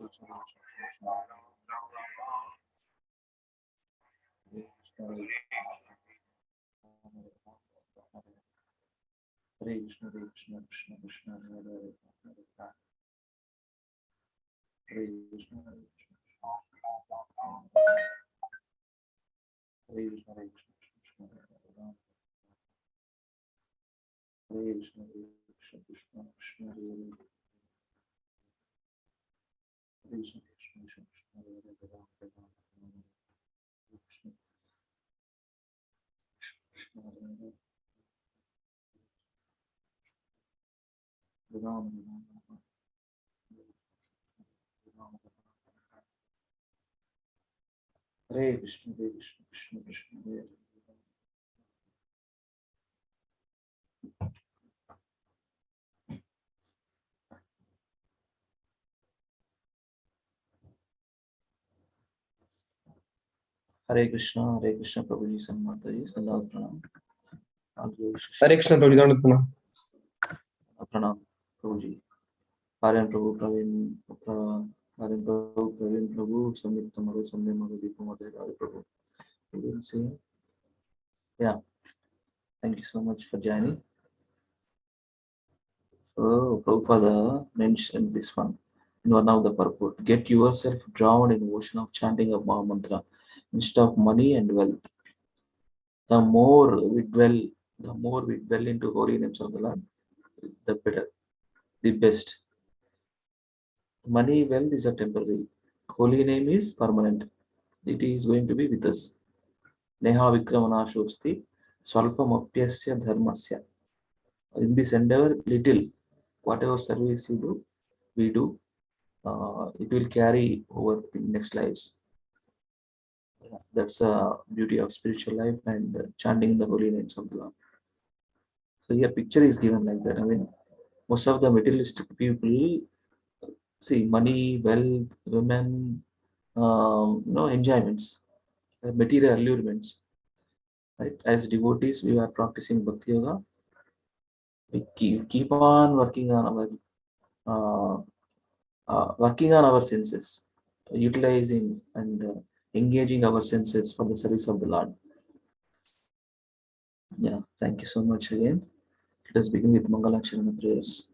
Krishna, Krishna, Krishna, Krishna, Hare Hare, Hare Krishna, Hare Krishna, Hare Krishna, Hare Krishna, Hare Krishna, Krishna, Krishna, Krishna, Hare Hare, Hare Krishna, Krishna, Krishna, Krishna, Hare Hare, Krishna, Krishna, Hare Hare, Brahma Nirvana, Hare Krishna, Krishna, Krishna, Hare Hare. Hare Krishna, Prabhuji, Sanmataji, Sandal Pranam. Hare Krishna, Prabhuji, Dandavat Pranam. Pranam, Prabhuji. Hare Prabhu, Praveen, Hare Prabhu, Praveen Prabhu, Samyukta Mara, Sandhya Mara, Deepa Mara, Hare Prabhu. You will see. Yeah. Thank you so much for joining. So, Prabhupada mentioned this one in one of the purport. Get yourself drowned in the ocean of chanting of Maha Mantra instead of money and wealth. The more we dwell into holy names of the Lord, the better, the best. Money, wealth is a temporary. Holy name is permanent. It is going to be with us. Neha Vikramana Shosti, Swalpamapyasya Dharmasya. In this endeavor, little, whatever service you do, we do, it will carry over in next lives. That's the beauty of spiritual life and chanting the holy names of the Lord. So here picture is given like that. I mean, most of the materialistic people see money, wealth, women, enjoyments, material allurements. Right? As devotees, we are practicing Bhakti Yoga. We keep on working on our senses, utilizing and engaging our senses for the service of the Lord. Yeah, thank you so much again. Let us begin with Mangalacharana prayers.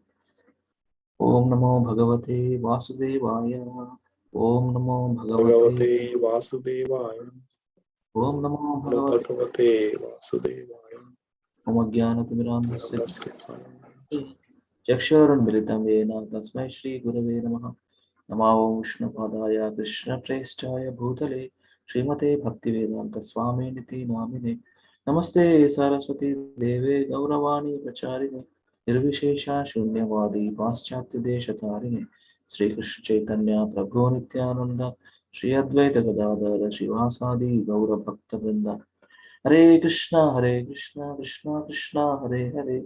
Om Namo Bhagavate Vasudevaya. Om Namo Bhagavate Vasudevaya. Om Namo Bhagavate Vasudevaya. Om Jnanatimirandasya Chakshurunmilitam Yena Tasmai Shri Gurave Namaha. Namo Vishnupadaya Krishna Prestaya Bhutale Srimate Bhaktivedanta Swami Niti Namine. Namaste Saraswati Deve Gauravani Pacharine Nirvishesha Shunyavadi Paschatya Deshatarine Sri Krishna Chaitanya Prabhu Nityananda Sri Advaita Gadadara Shivasadi Gaura Bhakta Vrinda. Hare Krishna, Krishna Krishna, Hare Hare,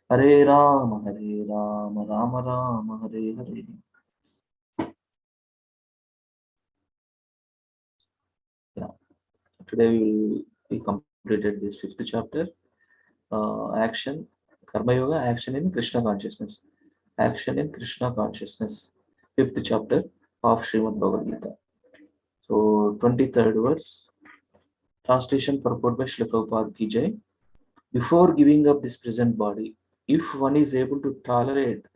Hare Rama, Rama Rama, Hare Hare. Yeah. Today we will completed this 5th chapter. Action, Karma Yoga, action in Krishna consciousness. Action in Krishna consciousness. 5th chapter of Srimad Bhagavad Gita. So 23rd verse. Translation purport by Srila Prabhupada Ki Jai. Before giving up this present body, if one is able to tolerate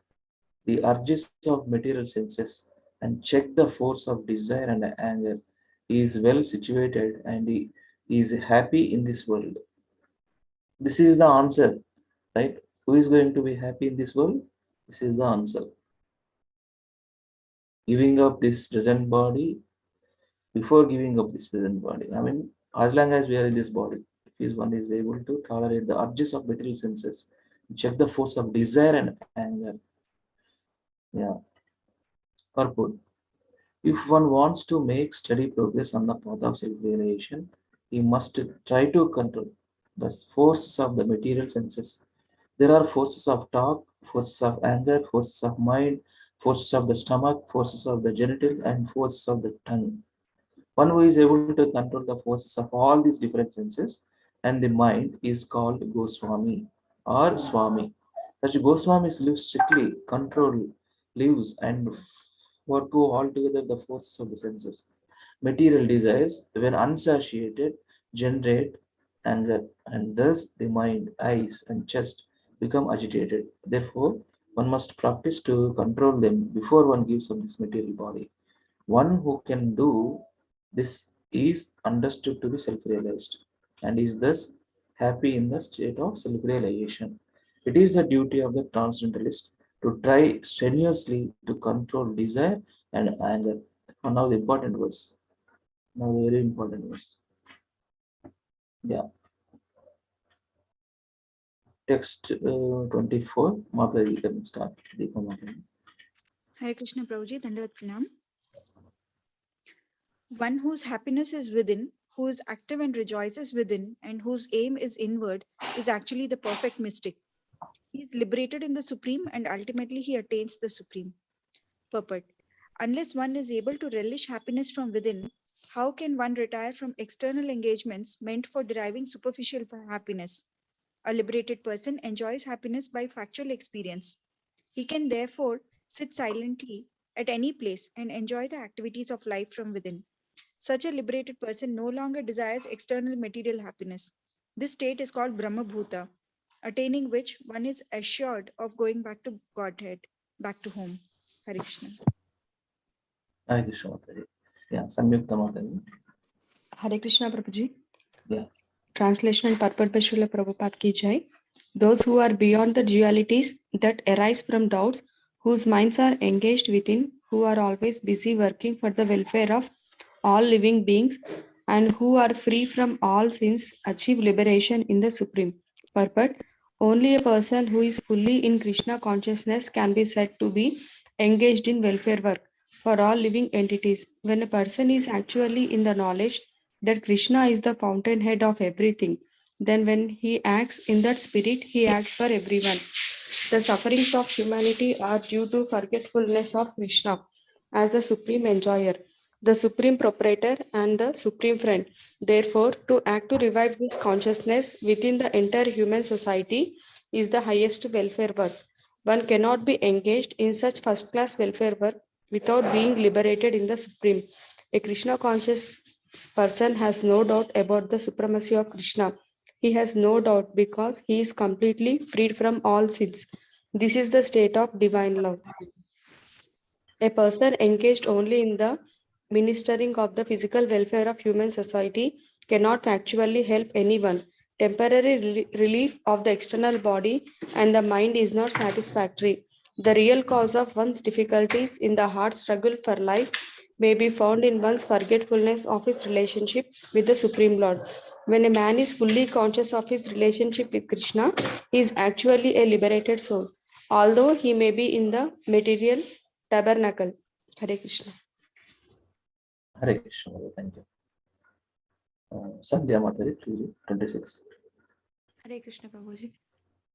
the urges of material senses and check the force of desire and anger, he is well situated and he is happy in this world. This is the answer, right? Who is going to be happy in this world? This is the answer. Giving up this present body, before giving up this present body. I mean, as long as we are in this body, if one is able to tolerate the urges of material senses, check the force of desire and anger. Yeah. Purport. If one wants to make steady progress on the path of self-realization, he must try to control the forces of the material senses. There are forces of talk, forces of anger, forces of mind, forces of the stomach, forces of the genitals, and forces of the tongue. One who is able to control the forces of all these different senses and the mind is called Goswami or Swami. Such Goswamis live strictly, control, lives and Forgo altogether the forces of the senses. Material desires, when unsatiated, generate anger, and thus the mind, eyes, and chest become agitated. Therefore, one must practice to control them before one gives up this material body. One who can do this is understood to be self realized and is thus happy in the state of self realization. It is the duty of the transcendentalist to try strenuously to control desire and anger. And now the important words. Now the very important words. Yeah. Text 24. Mata, you can start. Deepa Mata. Hare Krishna Prabhuji, Dandavat Pranam. One whose happiness is within, who is active and rejoices within, and whose aim is inward, is actually the perfect mystic. He is liberated in the Supreme and ultimately he attains the Supreme. Purport. Unless one is able to relish happiness from within, how can one retire from external engagements meant for deriving superficial happiness? A liberated person enjoys happiness by factual experience. He can therefore sit silently at any place and enjoy the activities of life from within. Such a liberated person no longer desires external material happiness. This state is called Brahma Bhuta, attaining which one is assured of going back to Godhead, back to home. Hare Krishna. Hare Krishna Mata. Yeah. Samyukta Mata. Hare Krishna Prabhuji. Yeah. Translation and purport by Srila Prabhupada ki jai. Those who are beyond the dualities that arise from doubts, whose minds are engaged within, who are always busy working for the welfare of all living beings, and who are free from all sins, achieve liberation in the Supreme. Purport. Only a person who is fully in Krishna consciousness can be said to be engaged in welfare work for all living entities. When a person is actually in the knowledge that Krishna is the fountainhead of everything, then when he acts in that spirit, he acts for everyone. The sufferings of humanity are due to forgetfulness of Krishna as the supreme enjoyer, the supreme proprietor, and the supreme friend. Therefore, to act to revive this consciousness within the entire human society is the highest welfare work. One cannot be engaged in such first class welfare work without being liberated in the supreme. A Krishna conscious person has no doubt about the supremacy of Krishna. He has no doubt because he is completely freed from all sins. This is the state of divine love. A person engaged only in the ministering of the physical welfare of human society cannot actually help anyone. Temporary relief of the external body and the mind is not satisfactory. The real cause of one's difficulties in the hard struggle for life may be found in one's forgetfulness of his relationship with the Supreme Lord. When a man is fully conscious of his relationship with Krishna, he is actually a liberated soul, although he may be in the material tabernacle. Hare Krishna. Hare Krishna Mata. Thank you. Sandhya Mata, please. 26. Hare Krishna Prabhuji.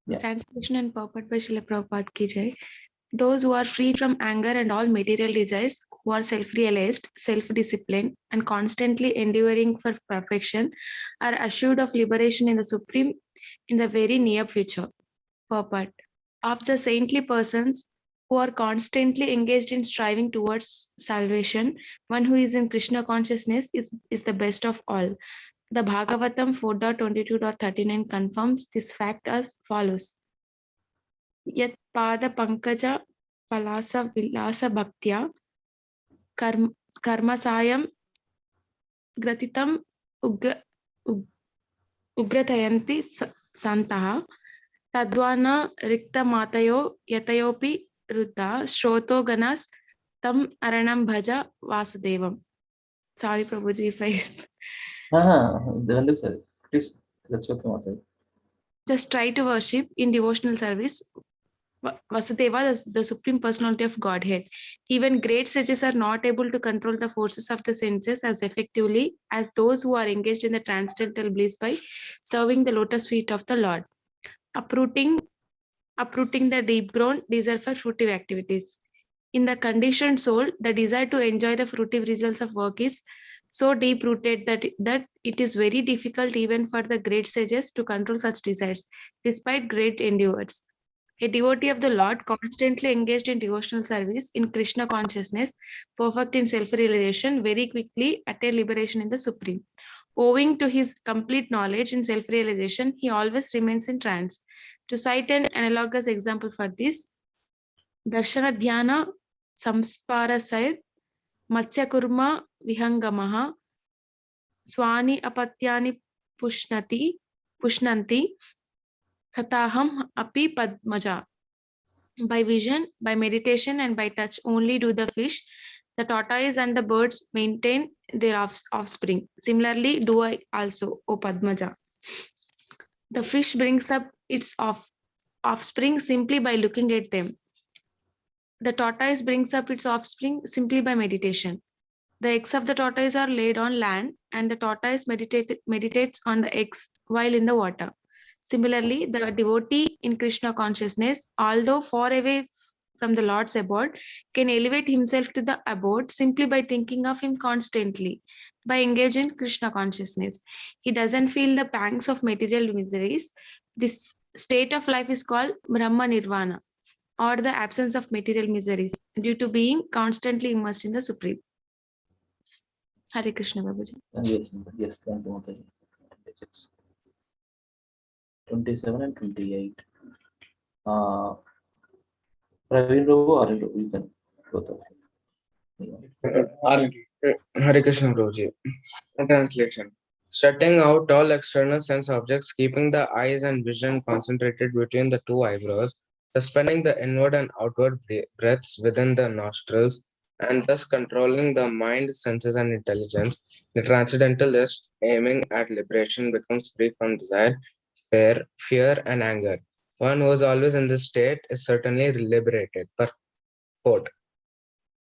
Yeah. Translation and purport by Srila Prabhupada ki jai. Those who are free from anger and all material desires, who are self-realized, self-disciplined, and constantly endeavoring for perfection, are assured of liberation in the Supreme in the very near future. Purport. Of the saintly persons who are constantly engaged in striving towards salvation, one who is in Krishna consciousness is the best of all. The Bhagavatam 4.22.39 confirms this fact as follows. Yat pada pankaja palasa vilasa bhaktya karmasayam gratitam ugratayanti santaha tadvana riktamaatayo yatayopi ruddha shroto ganas tam aranam bhaja vasudevam. Sorry, Prabhuji, if I Devendra sir, please. That's okay, Mata. just try to worship in devotional service Vasudeva, the Supreme Personality of Godhead. Even great sages are not able to control the forces of the senses as effectively as those who are engaged in the transcendental bliss by serving the lotus feet of the Lord, uprooting the deep grown desire for fruitive activities. In the conditioned soul, the desire to enjoy the fruitive results of work is so deep rooted that it is very difficult even for the great sages to control such desires, despite great endeavors. A devotee of the Lord, constantly engaged in devotional service in Krishna consciousness, perfect in self-realization, very quickly attain liberation in the Supreme. Owing to his complete knowledge in self-realization, he always remains in trance. To cite an analogous example for this, Darshana Dhyana Samsparasayat Matsya Kurma Vihangamaha Swani Apatyani Pushnanti Tataham Api Padmaja. By vision, by meditation, and by touch only do the fish, the tortoise, and the birds maintain their offspring. Similarly, do I also, O Padmaja. The fish brings up its offspring simply by looking at them. The tortoise brings up its offspring simply by meditation. The eggs of the tortoise are laid on land, and the tortoise meditates on the eggs while in the water. Similarly, the devotee in Krishna consciousness, although far away from the Lord's abode, can elevate himself to the abode simply by thinking of him constantly, by engaging in Krishna consciousness. He doesn't feel the pangs of material miseries. This state of life is called Brahma Nirvana, or the absence of material miseries, due to being constantly immersed in the Supreme. Hare Krishna, Babaji. Yes, yes, thank you, Mataji. 26, 27 and 28. Praveen Ravu or Ravu, you can both of you. Hare Krishna Guruji. Translation. Shutting out all external sense objects, keeping the eyes and vision concentrated between the two eyebrows, suspending the inward and outward breaths within the nostrils, and thus controlling the mind, senses, and intelligence, the transcendentalist aiming at liberation becomes free from desire, fear, and anger. One who is always in this state is certainly liberated. Quote.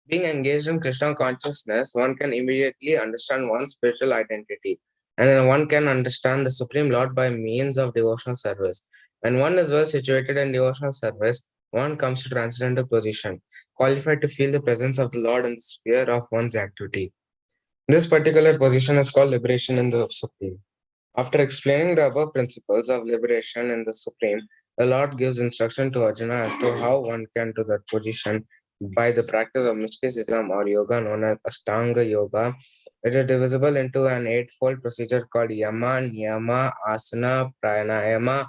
Being engaged in Krishna consciousness, one can immediately understand one's spiritual identity, and then one can understand the Supreme Lord by means of devotional service. When one is well situated in devotional service, one comes to transcendental position, qualified to feel the presence of the Lord in the sphere of one's activity. This particular position is called liberation in the Supreme. After explaining the above principles of liberation in the Supreme, the Lord gives instruction to Arjuna as to how one can to that position by the practice of mysticism or yoga known as Ashtanga Yoga. It is divisible into an eightfold procedure called Yama, Niyama, Asana, Pranayama,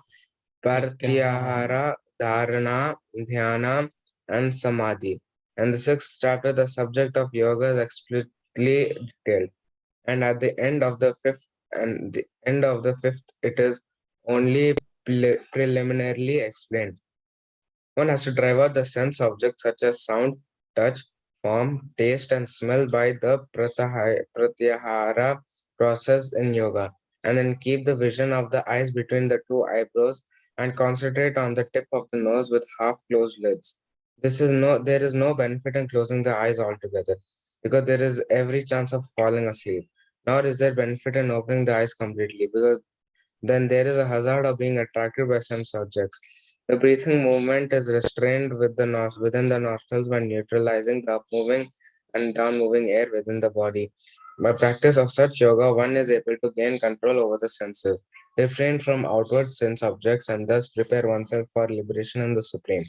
Pratyahara, Dharana, Dhyana, and Samadhi. In the sixth chapter, the subject of yoga is explicitly detailed. And at the end of the fifth, it is only preliminarily explained. One has to drive out the sense objects such as sound, touch, form, taste, and smell by the pratyahara process in yoga, and then keep the vision of the eyes between the two eyebrows and concentrate on the tip of the nose with half closed lids. There is no benefit in closing the eyes altogether, because there is every chance of falling asleep. Nor is there benefit in opening the eyes completely, because then there is a hazard of being attracted by some subjects. The breathing movement is restrained within the nostrils by neutralizing the up-moving and down-moving air within the body. By practice of such yoga, one is able to gain control over the senses, refrain from outward sense objects, and thus prepare oneself for liberation in the Supreme.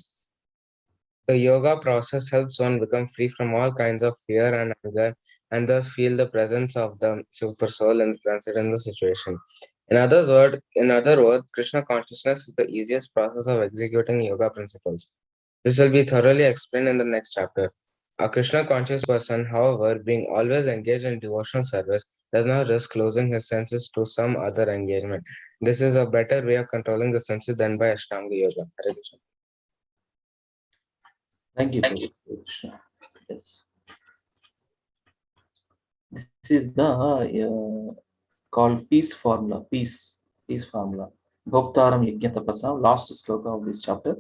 The yoga process helps one become free from all kinds of fear and anger, and thus feel the presence of the super soul in the transcendental situation. In other words, Krishna consciousness is the easiest process of executing yoga principles. This will be thoroughly explained in the next chapter. A Krishna conscious person, however, being always engaged in devotional service, does not risk closing his senses to some other engagement. This is a better way of controlling the senses than by Ashtanga Yoga. Hare Krishna. Thank you, Krishna. Yes. This is the called peace formula. Peace formula. Bhoktaram Yajnatapasam, last sloka of this chapter.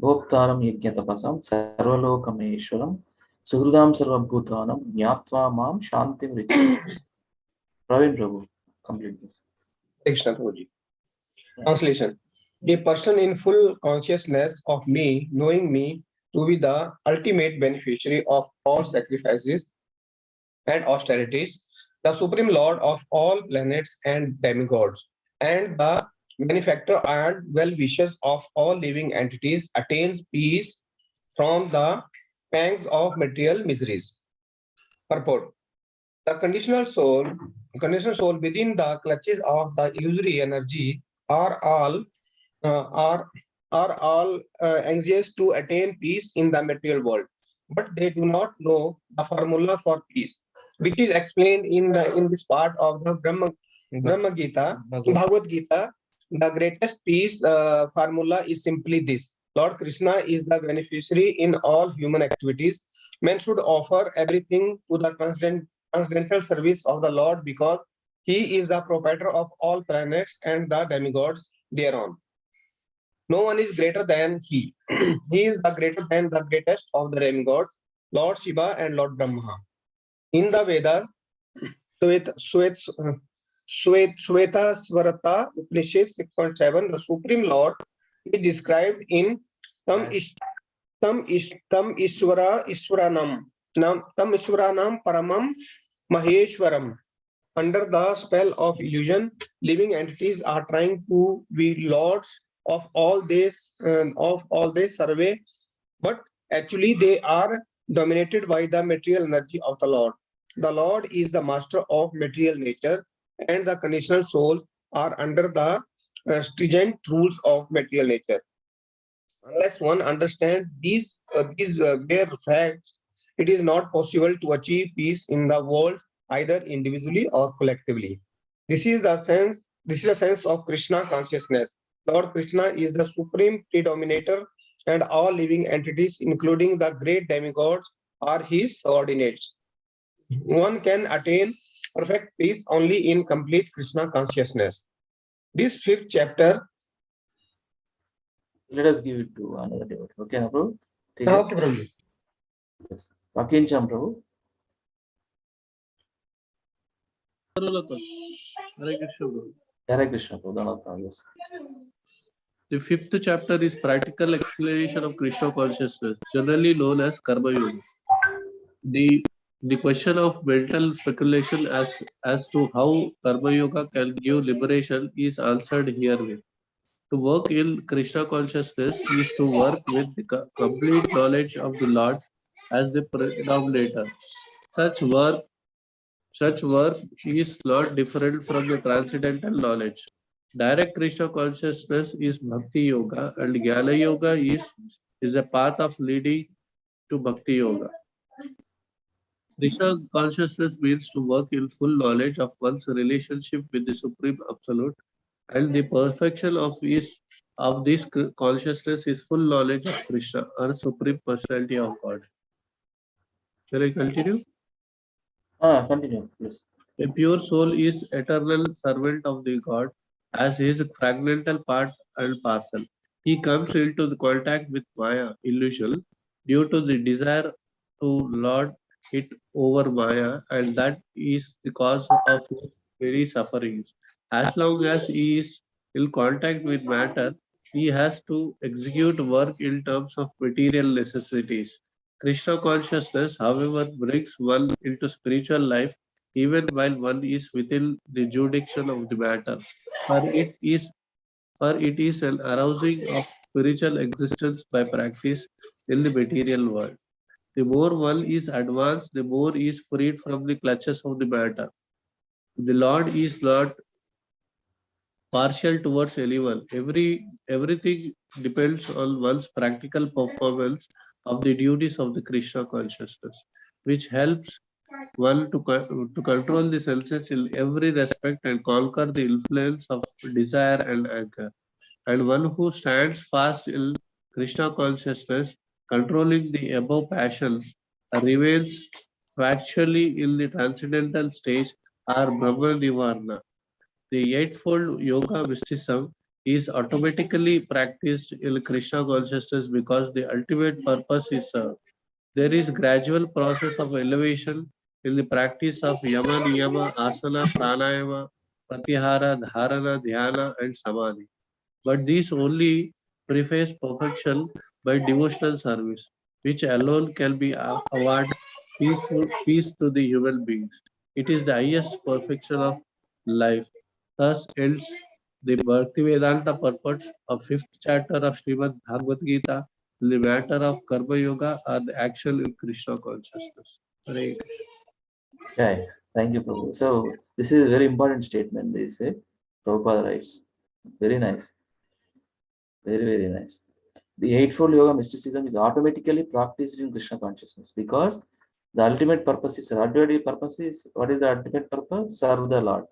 Bhoktaram Yajnatapasam, Sarvalokameshwaram, Suhridam Sarvabhutanam, Jnatva Mam Shantim Richam. Praveen Prabhu, complete this. Krishna Guruji. Translation. A person in full consciousness of me, knowing me to be the ultimate beneficiary of all sacrifices and austerities, the Supreme Lord of all planets and demigods, and the benefactor and well-wishers of all living entities, attains peace from the pangs of material miseries. Purport. The conditional soul within the clutches of the illusory energy are all uh, are anxious to attain peace in the material world, but they do not know the formula for peace, which is explained in this part of the Brahma Gita, Bhagavad Gita. The greatest peace formula is simply this: Lord Krishna is the beneficiary in all human activities. Men should offer everything to the transcendental service of the Lord because He is the proprietor of all planets and the demigods thereon. No one is greater than he. He is the greater than the greatest of the demigods, Lord Shiva and Lord Brahma. In the Vedas, Sweta Swarata Upanishad 6.7, the Supreme Lord is described in Tam Ishwaranam Paramam Maheshwaram. Under the spell of illusion, living entities are trying to be lords of all this survey, but actually they are dominated by the material energy of the Lord. The Lord is the master of material nature, and the conditional souls are under the stringent rules of material nature. Unless one understands these bare facts, it is not possible to achieve peace in the world either individually or collectively. This is the sense of Krishna consciousness. Lord Krishna is the supreme predominator, and all living entities, including the great demigods, are his subordinates. One can attain perfect peace only in complete Krishna consciousness. This fifth chapter. Let us give it to another devotee. Okay, na, Prabhu? Take it. Okay, Prabhu. Yes. Vakincham, Prabhu. Hare Krishna, Guru. Hare Krishna, Prabhu. Dhanavad, yes. The fifth chapter is practical explanation of Krishna consciousness, generally known as Karma Yoga. The question of mental speculation as to how Karma Yoga can give liberation is answered herewith. To work in Krishna consciousness is to work with the complete knowledge of the Lord as the predominator. Such work is not different from the transcendental knowledge. Direct Krishna consciousness is Bhakti Yoga, and Jnana Yoga is a path of leading to Bhakti Yoga. Krishna consciousness means to work in full knowledge of one's relationship with the Supreme Absolute, and the perfection of this consciousness is full knowledge of Krishna, or Supreme Personality of God. Shall I continue? Continue, please. A pure soul is eternal servant of the God as his fragmental part and parcel. He comes into the contact with Maya, illusion, due to the desire to lord it over Maya, and that is the cause of his very sufferings. As long as he is in contact with matter, he has to execute work in terms of material necessities. Krishna consciousness, however, brings one into spiritual life even while one is within the jurisdiction of the matter. For it is an arousing of spiritual existence by practice in the material world. The more one is advanced, the more he is freed from the clutches of the matter. The Lord is not partial towards anyone. Everything depends on one's practical performance of the duties of the Krishna consciousness, which helps one to control the senses in every respect and conquer the influence of desire and anger. And one who stands fast in Krishna consciousness, controlling the above passions, remains factually in the transcendental stage or Brahma Nirvana. The eightfold yoga mysticism is automatically practiced in Krishna consciousness because the ultimate purpose is served. There is gradual process of elevation in the practice of yama, niyama, asana, pranayama, pratyahara, dharana, dhyana, and samadhi. But these only preface perfection by devotional service, which alone can be awarded peace to the human beings. It is the highest perfection of life. Thus ends The Bhakti Vedanta purports of 5th chapter of Srimad Bhagavad Gita, the matter of Karma Yoga are the actual in Krishna consciousness. Hare Krishna. Okay, thank you, Prabhu. So this is a very important statement. They say, Prabhupada writes, very nice, very nice. The Eightfold Yoga mysticism is automatically practiced in Krishna consciousness because the ultimate purpose is what is the ultimate purpose? Serve the Lord,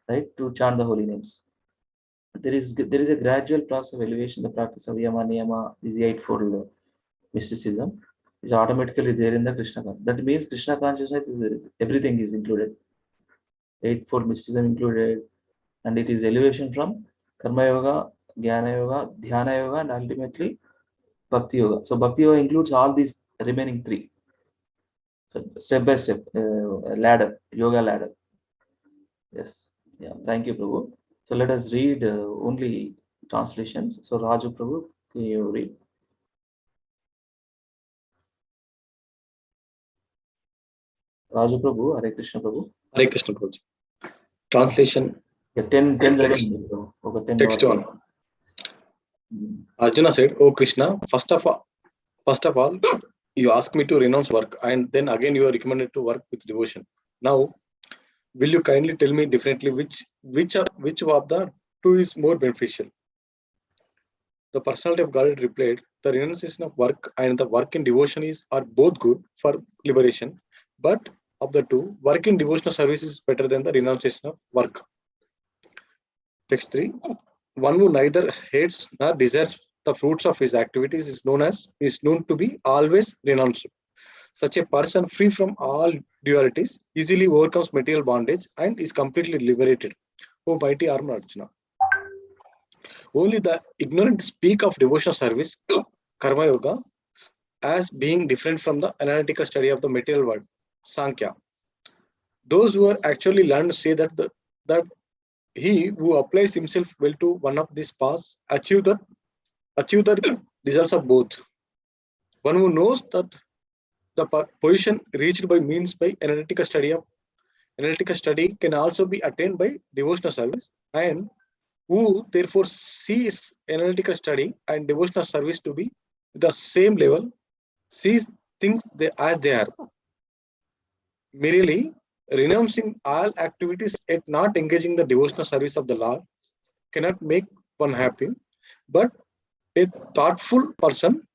right? To chant the holy names. There is a gradual process of elevation. The practice of Yama Niyama is the Eightfold mysticism is automatically there in the Krishna consciousness. That means Krishna consciousness is everything is included. Eightfold mysticism included, and it is elevation from Karma Yoga, Jnana Yoga, Dhyana Yoga, and ultimately Bhakti Yoga. So Bhakti Yoga includes all these remaining three. So step by step, ladder, yoga ladder. Yes. Yeah. Thank you, Prabhu. So let us read only translations. So Raju Prabhu, can you read? Raju Prabhu, Hare Krishna Prabhu. Hare Krishna Prabhuji. Translation. Yeah, 10 seconds. Okay, 10 Text words. 1. Arjuna said, "O Krishna, first of all, you asked me to renounce work, and then again you are recommended to work with devotion. Now, will you kindly tell me differently which of the two is more beneficial?" The personality of God replied, "The renunciation of work and the work in devotion are both good for liberation, but of the two, work in devotional service is better than the renunciation of work." Text 3. One who neither hates nor desires the fruits of his activities is known to be always renounced. Such a person, free from all dualities, easily overcomes material bondage and is completely liberated. O mighty Arma Arjuna. Only the ignorant speak of devotional service, Karma Yoga, as being different from the analytical study of the material world, Sankhya. Those who are actually learned say that he who applies himself well to one of these paths achieve the results of both. One who knows that the position reached by means by analytical study can also be attained by devotional service, and who therefore sees analytical study and devotional service to be the same level, sees things as they are. Merely renouncing all activities yet not engaging the devotional service of the Lord cannot make one happy, but a thoughtful person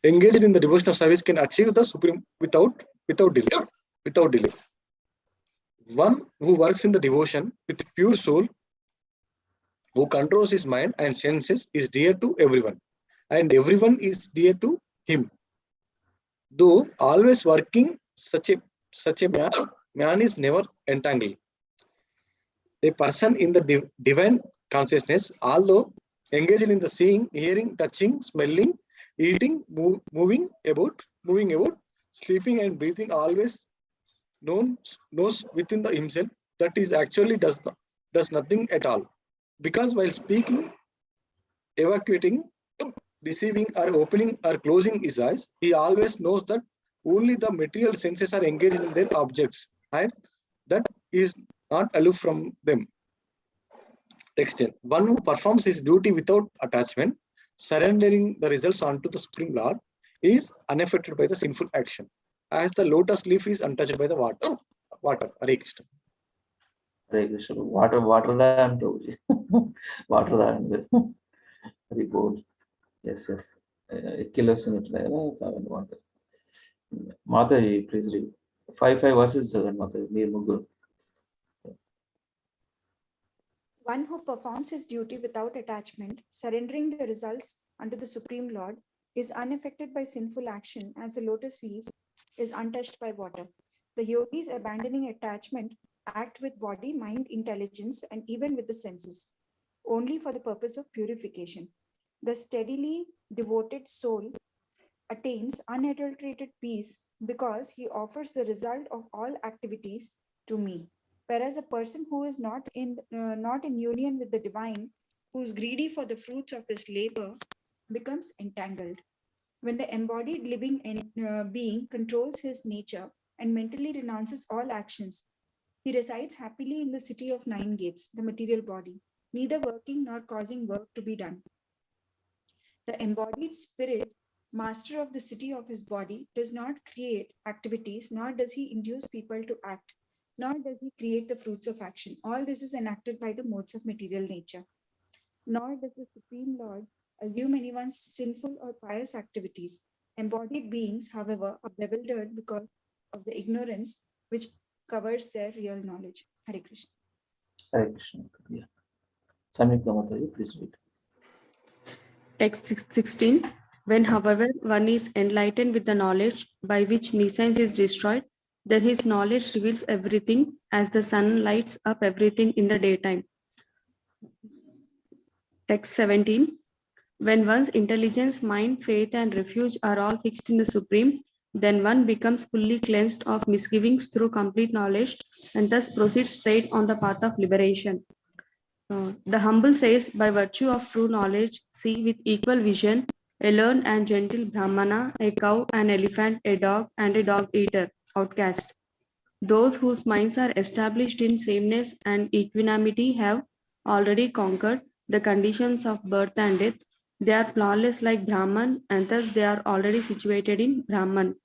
engaged in the devotional service can achieve the supreme without delay. One who works in the devotion with pure soul, who controls his mind and senses, is dear to everyone, and everyone is dear to him. Though always working, such a man is never entangled. A person in the divine consciousness, although engaged in the seeing, hearing, touching, smelling, eating, moving about, sleeping and breathing, always knows within himself that is actually does nothing at all. Because while speaking, evacuating, receiving, or opening or closing his eyes, he always knows that only the material senses are engaged in their objects, and that is not aloof from them. Text 10. One who performs his duty without attachment, surrendering the results onto the Supreme Lord, is unaffected by the sinful action, as the lotus leaf is untouched by the water. Hare Krishna. Hare Krishna. Water than Prabhuji. Water than report. Yes. Kilos in it. Water. Mataji, please read. 5 verses, Mataji. Meer Mugur. One who performs his duty without attachment, surrendering the results unto the Supreme Lord, is unaffected by sinful action as the lotus leaf is untouched by water. The yogis, abandoning attachment, act with body, mind, intelligence, and even with the senses, only for the purpose of purification. The steadily devoted soul attains unadulterated peace because he offers the result of all activities to me. Whereas a person who is not in union with the divine, who is greedy for the fruits of his labor, becomes entangled. When the embodied living being controls his nature and mentally renounces all actions, he resides happily in the city of nine gates, the material body. neither working nor causing work to be done. The embodied spirit, master of the city of his body, does not create activities, nor does he induce people to act, nor does he create the fruits of action. All this is enacted by the modes of material nature. Nor does the Supreme Lord assume anyone's sinful or pious activities. Embodied beings, however, are bewildered because of the ignorance which covers their real knowledge. Hare Krishna. Hare Krishna. Yeah. Samyukta Mataji, please read. Text 16. When, however, one is enlightened with the knowledge by which nescience is destroyed, then his knowledge reveals everything as the sun lights up everything in the daytime. Text 17. When one's intelligence, mind, faith, and refuge are all fixed in the Supreme, then one becomes fully cleansed of misgivings through complete knowledge and thus proceeds straight on the path of liberation. The humble says, by virtue of true knowledge, see with equal vision a learned and gentle Brahmana, a cow, an elephant, a dog, and a dog eater, outcast. Those whose minds are established in sameness and equanimity have already conquered the conditions of birth and death. They are flawless like Brahman, and thus they are already situated in Brahman.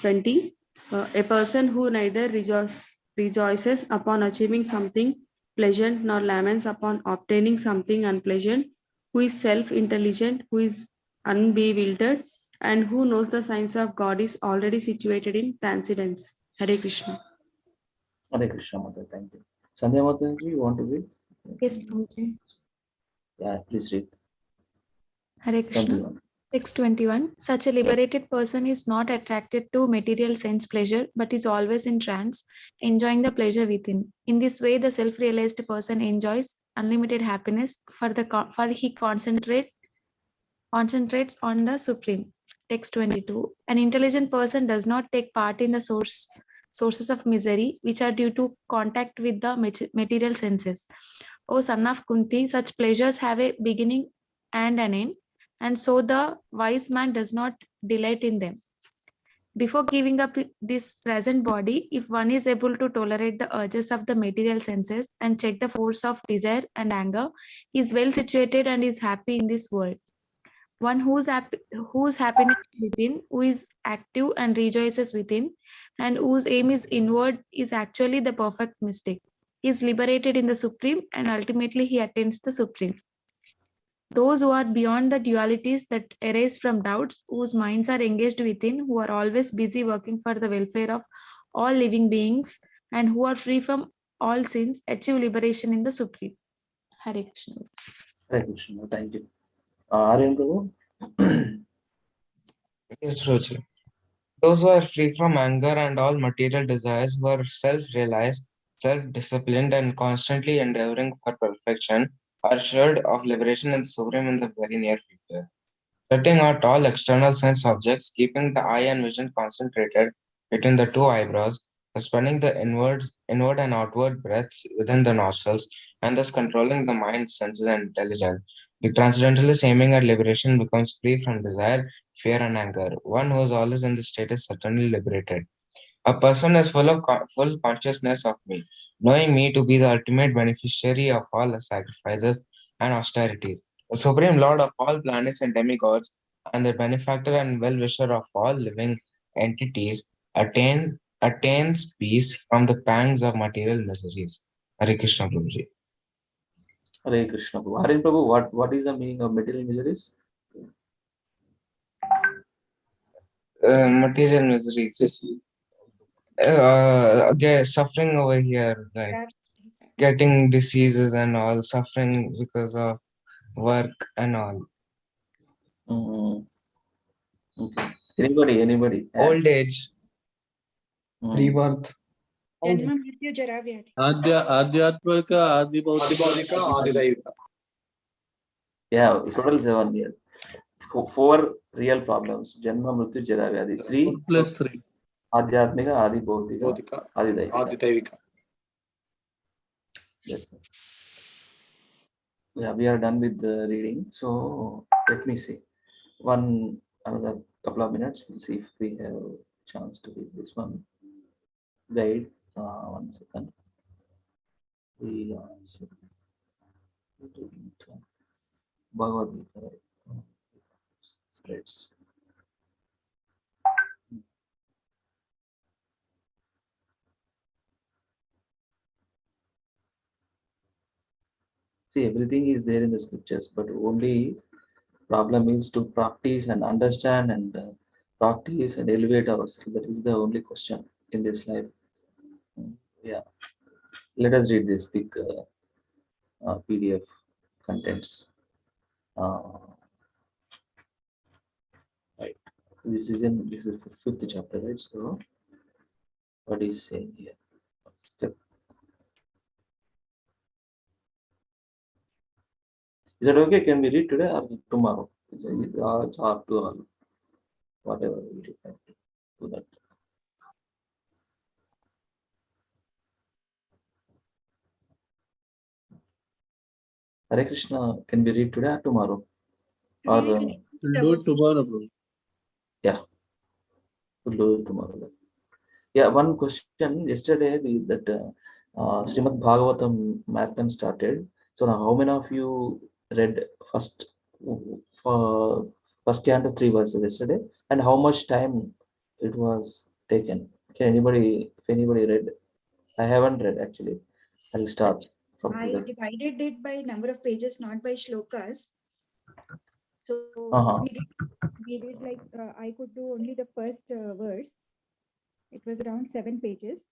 20. A person who neither rejoices upon achieving something pleasant nor laments upon obtaining something unpleasant, who is self-intelligent, who is unbewildered, and who knows the signs of God is already situated in transcendence. Hare Krishna. Hare Krishna Mata, thank you. Sandhya Mataji, you want to read? Yes, Prabhuji. Yeah, please read. Hare Krishna. 21. Text 21. Such a liberated person is not attracted to material sense pleasure, but is always in trance, enjoying the pleasure within. In this way, the self-realized person enjoys unlimited happiness, for he concentrates on the Supreme. Text 22. An intelligent person does not take part in the sources of misery, which are due to contact with the material senses. O son of Kunti, such pleasures have a beginning and an end, and so the wise man does not delight in them. Before giving up this present body, if one is able to tolerate the urges of the material senses and check the force of desire and anger, he is well situated and is happy in this world. One whose happiness is within, who is active and rejoices within, and whose aim is inward, is actually the perfect mystic. He is liberated in the Supreme, and ultimately he attains the Supreme. Those who are beyond the dualities that arise from doubts, whose minds are engaged within, who are always busy working for the welfare of all living beings, and who are free from all sins, achieve liberation in the Supreme. Hare Krishna. Hare Krishna, thank you. Aryan Prabhu? Yes, Roji. Those who are free from anger and all material desires, who are self-realized, self-disciplined, and constantly endeavoring for perfection, are assured of liberation in the Supreme in the very near future. Shutting out all external sense objects, keeping the eye and vision concentrated between the two eyebrows, suspending the inward and outward breaths within the nostrils, and thus controlling the mind, senses, and intelligence. The transcendentalist aiming at liberation becomes free from desire, fear, and anger. One who is always in this state is certainly liberated. A person is full of full consciousness of me, knowing me to be the ultimate beneficiary of all the sacrifices and austerities, the supreme lord of all planets and demigods, and the benefactor and well-wisher of all living entities, attains peace from the pangs of material miseries. Hare Krishna Prabhuji. Hare Krishna Prabhu. Aryan Prabhu, what is the meaning of material miseries? Material miseries. Suffering over here, like getting diseases and all, suffering because of work and all. Mm, okay. Anybody? Old age. rebirth, Janma Mrityu Jara Vyadhi. ఆధ్యాత్మిక ఆది ఆదిభౌతిక ఆదిదైవిక. Yeah, total 7 years. Four real problems. Janma, Mrityu, Jara, Vyadhi. 3 4+3. Adhyatmika, Adi Bhautika, భౌతిక Adi Daivika. ఆదిదైవిక. Yes, sir. Yeah, we are done with the reading. So let me see. Another couple of minutes. We'll see if we have a chance to read this one. Guide. 1 second. Bhagavad Gita, right? Spreads. See, everything is there in the scriptures, but only problem is to practice and understand and practice and elevate ourselves. That is the only question in this life. Yeah. Let us read this big PDF contents. Right. This is fifth chapter, right? So what is saying here? Step. Is that okay? Can we read today or tomorrow? It's up to all. Whatever we decide to do that. Hare Krishna, can we read today or tomorrow? Or Today we can We'll do it tomorrow, bro. yeah, we'll do it tomorrow. Yeah, one question. Yesterday we that Srimad Bhagavatam marathon started. So now, how many of you read first for first canto 3 verses yesterday, and how much time it was taken? Can anybody, if anybody read? I haven't read actually. I'll start from I today. divided it by number of pages, not by shlokas. So Uh-huh. we did like I could do only the first verse. It was around 7 pages.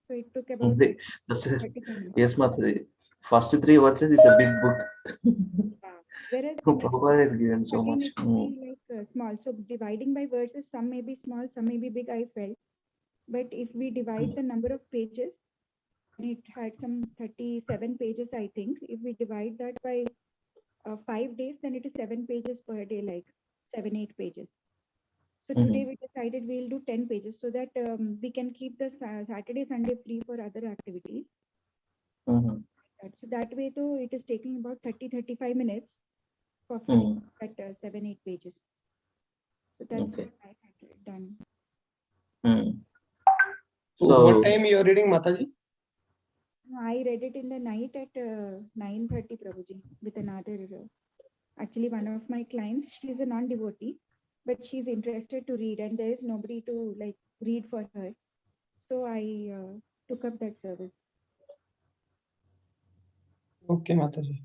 So it took about That's it. 35 minutes. Yes, Matri. First 3 verses is a big book. Whereas Prabhupada has given so again much. it will be like small. So dividing by verses, some may be small, some may be big, I felt. But if we divide the number of pages, it had some 37 pages, I think. If we divide that by 5 days, then it is 7 pages per day, like 7-8 pages. So today we decided we'll do 10 pages so that we can keep the Saturday, Sunday free for other activities. Mhm. So that way, though, it is taking about 30-35 minutes for Mhm. that 7-8 pages. So that's Okay. what I had done. Mhm. So what So time you are reading, Mataji? I read it in the night at 9:30, Prabhuji, with another. Actually, one of my clients, she's a non-devotee, but she's interested to read, and there is nobody to like read for her. So I took up that service. Okay, Mataji.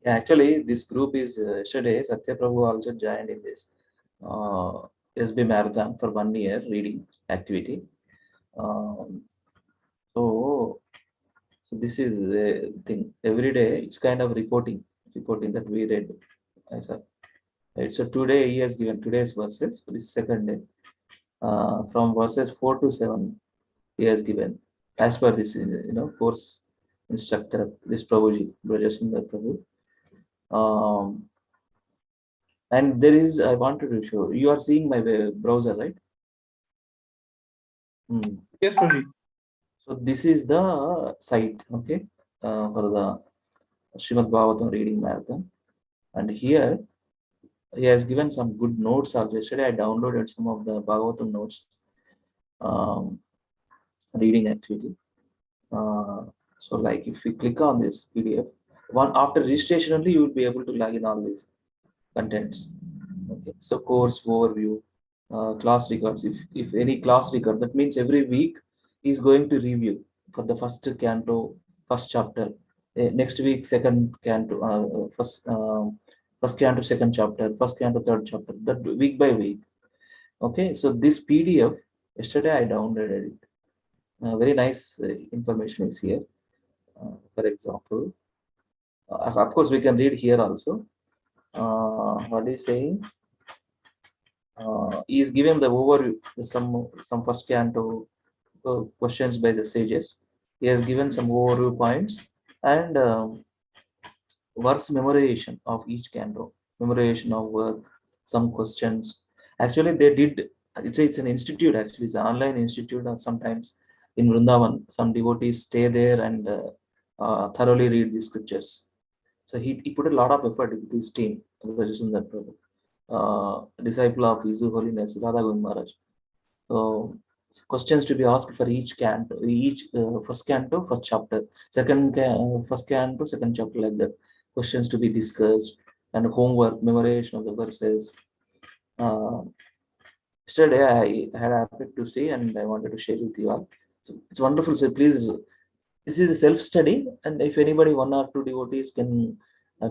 yeah, actually, this group is yesterday Satya Prabhu also joined in this SB marathon for 1 year reading activity. Um, so this is the thing. Every day it's kind of reporting that we read. I said, right. So today he has given today's verses for this second day. From verses 4 to 7, he has given as per this course instructor, this Prabhuji, Brajasundar Prabhu. And there is, I wanted to show you are seeing my browser, right? Yes, Prabhuji. So this is the site, okay, for the Srimad Bhagavatam reading marathon. And here he has given some good notes also. Yesterday I downloaded some of the Bhagavatam notes, um, reading activity. So like if you click on this PDF, one after registration only you will be able to log in all these contents. Okay. So course overview, class records. If any class record, that means every week is going to review for the first canto, first chapter. Next week, second canto, first canto, second chapter, first canto, third chapter. That week by week. Okay. So this PDF yesterday I downloaded it. Very nice information is here. For example, of course we can read here also. What is saying? He is given the overview, some first canto questions by the sages. He has given some overview points and verse memorization of each canto, memorization of work, some questions. Actually, they did. It's an institute. Actually, it's an online institute. And sometimes in Vrindavan, some devotees stay there and thoroughly read the scriptures. So he put a lot of effort with his team, Rajasundar Prabhu, disciple of His Holiness Radha Govind Maharaj. So questions to be asked for each canto, each first canto, first chapter, first canto, second chapter, like that. Questions to be discussed and homework, memorization of the verses. Yesterday I had happened to see and I wanted to share with you all. So it's wonderful. So please, this is a self-study, and if anybody, one or two devotees can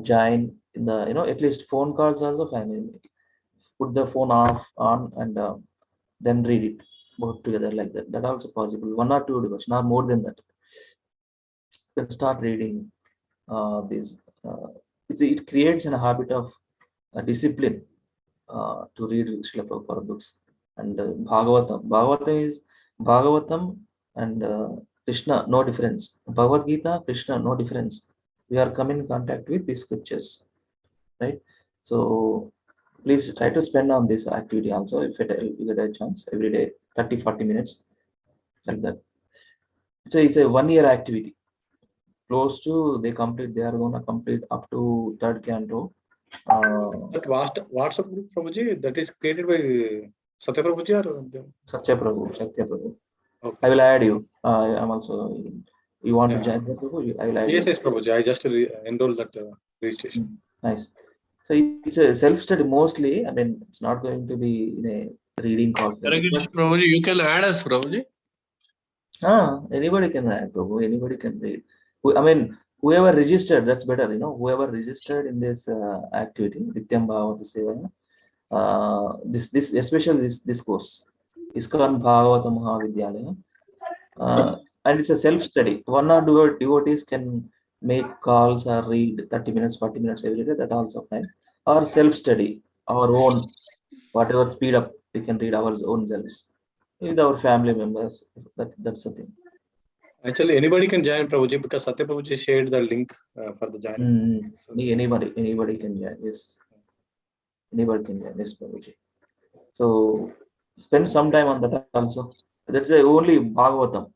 join in the, at least phone calls also fine. Put the phone off on and then read it both together like that. That also possible. One or two devotees, not more than that. You can start reading this. It creates a habit of discipline to read Srila Prabhupada books. And Bhagavatam and Krishna, no difference. Bhagavad Gita, Krishna, no difference. We are coming in contact with these scriptures, right? So please try to spend on this activity also if you get a chance every day, 30-40 minutes, like that. It's a 1 year activity. Close to they are going to complete up to third canto. That WhatsApp group, Prabhuji, that is created by Satya Prabhuji or Satya Prabhu. Okay. I will add you. I'm also. You want to Yeah. join the Prabhu? I will add Yes, you. yes, Prabhuji. I just enrolled that registration. Nice. So it's a self-study mostly. I mean, it's not going to be in a reading call. Prabhuji, you can add us, Prabhuji. Anybody can add, Prabhu. Anybody can read. I mean, whoever registered, that's better. Whoever registered in this activity, Nityam Bhagavata Seva, this especially this course, ISKCON Bhagavata Mahavidyalaya, and it's a self-study. One or two devotees can make calls or read 30 minutes, 40 minutes every day. That also fine. Or self-study, our own, whatever speed up we can read our own selves with our family members. That's the thing. Actually, anybody can join Prabhuji because Satya Prabhuji shared the link for the joining. So, Anybody can join. Yes, anybody can join. Yes, Prabhuji. So spend some time on that also. That's only Bhagavatam.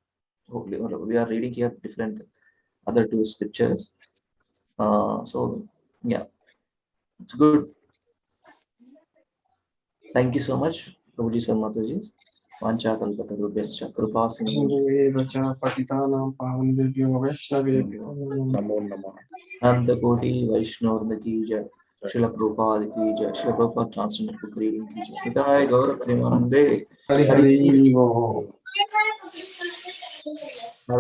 We are reading here different other two scriptures. So yeah, it's good. Thank you so much, Prabhuji Sarmataji. Vancha kalpatarubyascha kripa sindhu Patitanam pavanebhyo Vaishnavebhyo Namo Namah. Anta Koti Vaishnava ki jai. Srila Prabhupada ki jai. Srila Prabhupada Transcendental Book Reading ki jai. Nitai Gaura Premanande. Hari Hari Bo.